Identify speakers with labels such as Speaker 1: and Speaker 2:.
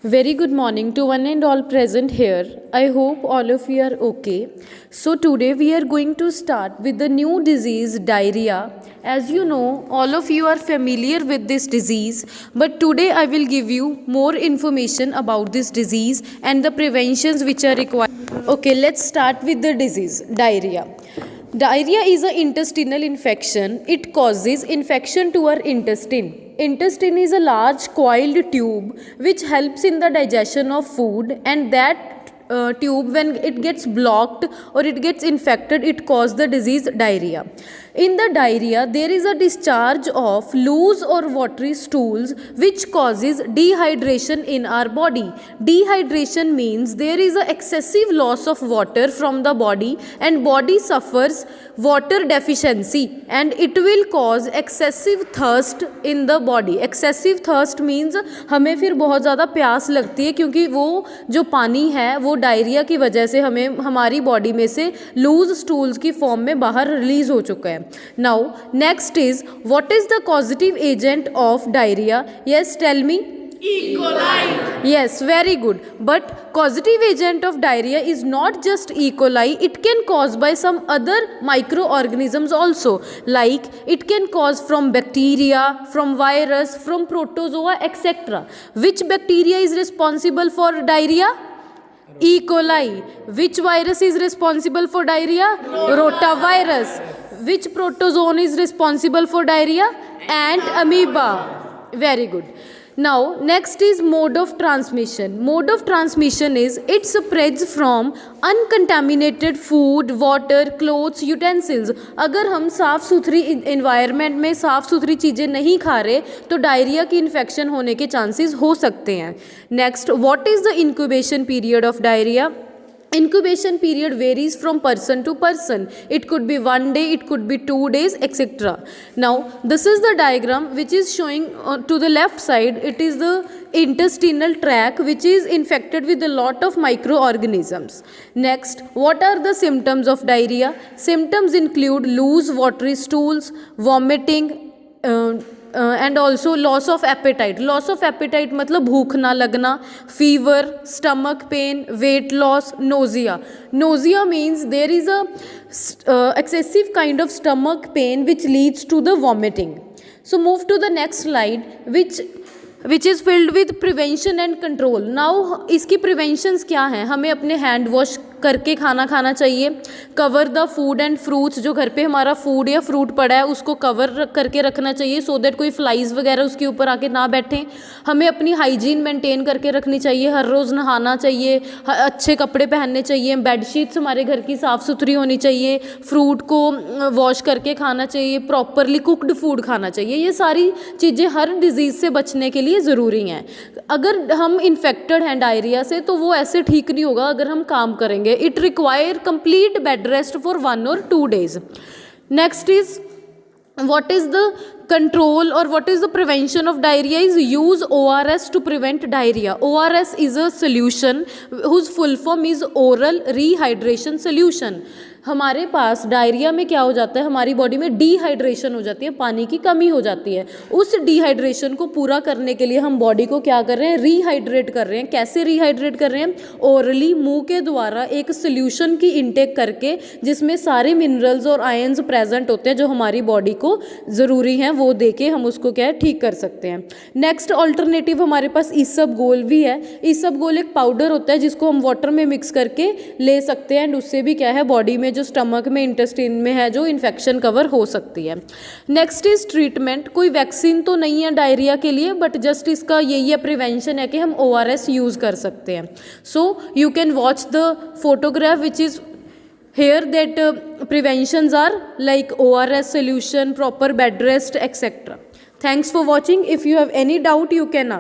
Speaker 1: Very good morning to one and all present here. I hope all of you are okay. So, today we are going to start with the new disease diarrhea. As you know, all of you are familiar with this disease, but today I will give you more information about this disease and the preventions which are required. Okay, let's start with the disease diarrhea. Diarrhea is an intestinal infection. It causes infection to our intestine. Intestine is a large coiled tube which helps in the digestion of food, and that tube, when it gets blocked or it gets infected, it causes the disease diarrhea. In the diarrhea, there is a discharge of loose or watery stools which causes dehydration in our body. Dehydration means there is an excessive loss of water from the body and body suffers water deficiency, and it will cause excessive thirst in the body. Excessive thirst means हमें फिर बहुत ज़्यादा प्यास लगती है, क्योंकि वो जो पानी है वो डायरिया की वजह से हमें हमारी बॉडी में से लूज स्टूल्स की फॉर्म में बाहर रिलीज हो चुका है. Now next is what is the causative agent of diarrhoea? Yes, tell me.
Speaker 2: E. coli.
Speaker 1: Yes, very good. But causative agent of diarrhea is not just E. coli. It can cause by some other microorganisms also. Like it can cause from bacteria, from virus, from protozoa, etc. Which bacteria is responsible for diarrhea? E. coli. Which virus is responsible for diarrhea? Rotavirus. Which protozoan is responsible for diarrhea? And amoeba. Very good. Now next is mode of transmission. Mode of transmission is it spreads from uncontaminated food, water, clothes, utensils. अगर हम साफ़ सुथरी environment में साफ़ सुथरी चीज़ें नहीं खा रहे तो डायरिया की इन्फेक्शन होने के चांसेस हो सकते हैं. Next, what is the incubation period of diarrhoea? Incubation period varies from person to person. It could be 1 day, it could be 2 days, etc. Now, this is the diagram which is showing to the left side. It is the intestinal tract which is infected with a lot of microorganisms. Next, what are the symptoms of diarrhea? Symptoms include loose watery stools, vomiting, and also loss of appetite. Loss of appetite मतलब भूख ना लगना, fever, stomach pain, weight loss, nausea. Nausea means there is a excessive kind of stomach pain which leads to the vomiting. So move to the next slide which is filled with prevention and control. Now इसकी preventions क्या हैं? हमें अपने hand wash करके खाना चाहिए. Cover the food and fruits. जो घर पे हमारा फूड या फ्रूट पड़ा है उसको कवर करके रखना चाहिए सो दैट कोई फ्लाइज वगैरह उसके ऊपर आके ना बैठें. हमें अपनी हाइजीन मेंटेन करके रखनी चाहिए. हर रोज़ नहाना चाहिए, अच्छे कपड़े पहनने चाहिए, बेडशीट्स हमारे घर की साफ़ सुथरी होनी चाहिए, फ्रूट को वॉश करके खाना चाहिए, प्रॉपरली कुकड फूड खाना चाहिए. ये सारी चीज़ें हर डिजीज़ से बचने के लिए ज़रूरी हैं. अगर हम इन्फेक्टेड हैं डायरिया से तो वो ऐसे ठीक नहीं होगा अगर हम काम करेंगे. It require complete bed rest for 1 or 2 days. Next is what is the control or what is the prevention of diarrhea? Is use ORS to prevent diarrhea. ORS is a solution whose full form is oral rehydration solution. हमारे पास diarrhoea में क्या हो जाता है, हमारी body में dehydration हो जाती है, पानी की कमी हो जाती है. उस डिहाइड्रेशन को पूरा करने के लिए हम बॉडी को क्या कर रहे हैं, रीहाइड्रेट कर रहे हैं. कैसे रीहाइड्रेट कर रहे हैं? ओरली, मुंह के द्वारा एक सोल्यूशन की इनटेक करके जिसमें सारे मिनरल्स और आयंस प्रेजेंट होते हैं जो हमारी बॉडी को ज़रूरी हैं, वो दे के हम उसको क्या है ठीक कर सकते हैं. नेक्स्ट ऑल्टरनेटिव हमारे पास ईसबगोल भी है. ईसबगोल एक पाउडर होता है जिसको हम वाटर में मिक्स करके ले सकते हैं, एंड उससे भी क्या है बॉडी में जो स्टमक में इंटेस्टाइन में है जो इन्फेक्शन कवर हो सकती है. Next is treatment. कोई वैक्सीन तो नहीं है डायरिया के लिए, बट जस्ट इसका यही है प्रिवेंशन है कि हम ORS यूज़ कर सकते हैं. So you can watch the photograph which is here that preventions are like ORS solution, proper bed rest, etc. Thanks for watching. If you have any doubt you can ask.